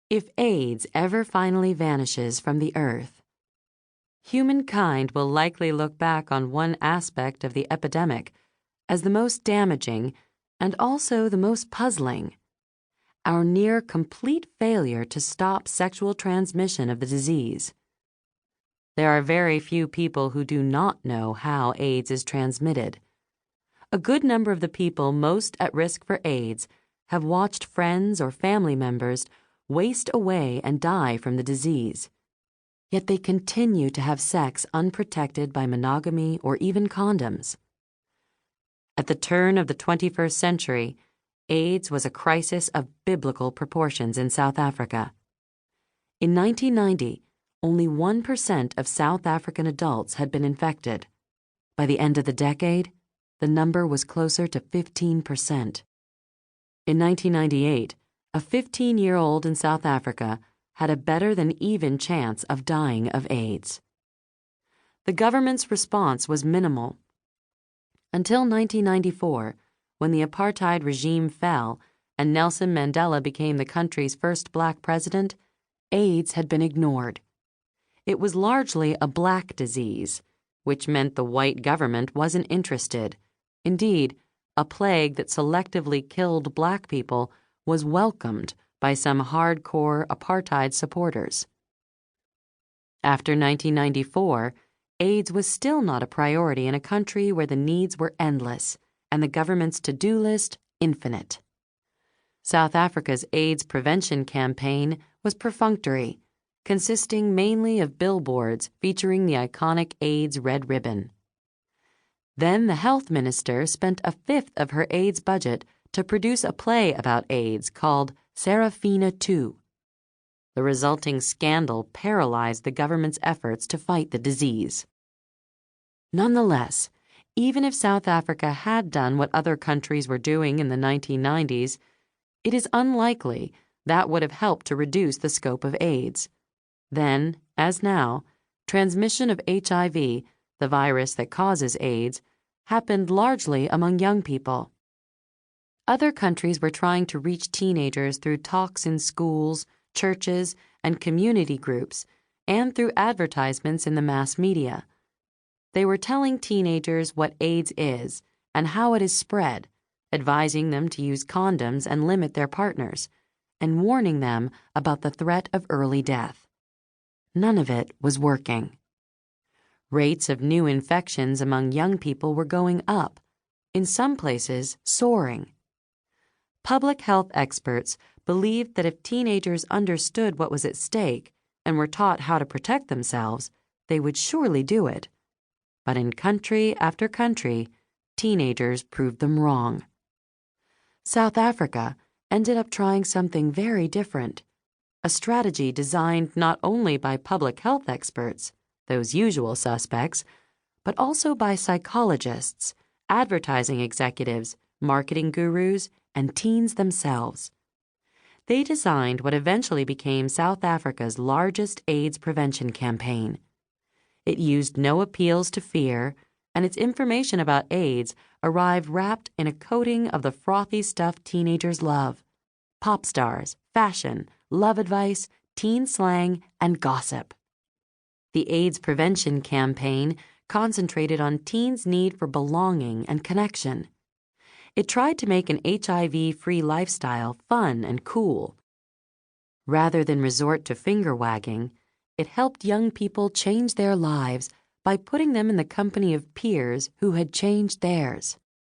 If AIDS ever finally vanishes from the earth, humankind will likely look back on one aspect of the epidemic as the most damaging and also the most puzzling: our near complete failure to stop sexual transmission of the disease. There are very few people who do not know how AIDS is transmitted. A good number of the people most at risk for AIDS have watched friends or family members waste away and die from the disease. Yet they continue to have sex unprotected by monogamy or even condoms. At the turn of the 21st century, AIDS was a crisis of biblical proportions in South Africa. In 1990, only 1% of South African adults had been infected. By the end of the decade, the number was closer to 15%. In 1998, a 15-year-old in South Africa had a better than even chance of dying of AIDS. The government's response was minimal. Until 1994, when the apartheid regime fell and Nelson Mandela became the country's first black president, AIDS had been ignored. It was largely a black disease, which meant the white government wasn't interested. Indeed, a plague that selectively killed black people was welcomed by some hardcore apartheid supporters. After 1994, AIDS was still not a priority in a country where the needs were endless and the government's to-do list infinite. South Africa's AIDS prevention campaign was perfunctory, consisting mainly of billboards featuring the iconic AIDS red ribbon. Then the health minister spent a fifth of her AIDS budget to produce a play about AIDS called Serafina 2. The resulting scandal paralyzed the government's efforts to fight the disease. Nonetheless, even if South Africa had done what other countries were doing in the 1990s, it is unlikely that would have helped to reduce the scope of AIDS. Then, as now, transmission of HIV, the virus that causes AIDS, happened largely among young people. Other countries were trying to reach teenagers through talks in schools, churches, and community groups, and through advertisements in the mass media. They were telling teenagers what AIDS is and how it is spread, advising them to use condoms and limit their partners, and warning them about the threat of early death. None of it was working. Rates of new infections among young people were going up, in some places soaring. Public health experts believed that if teenagers understood what was at stake and were taught how to protect themselves, they would surely do it. But in country after country, teenagers proved them wrong. South Africa ended up trying something very different, a strategy designed not only by public health experts, those usual suspects, but also by psychologists, advertising executives, marketing gurus, and teens themselves. They designed what eventually became South Africa's largest AIDS prevention campaign. It used no appeals to fear, and its information about AIDS arrived wrapped in a coating of the frothy stuff teenagers love: pop stars, fashion, love advice, teen slang, and gossip. The AIDS prevention campaign concentrated on teens' need for belonging and connection. It tried to make an HIV-free lifestyle fun and cool. Rather than resort to finger-wagging, it helped young people change their lives by putting them in the company of peers who had changed theirs.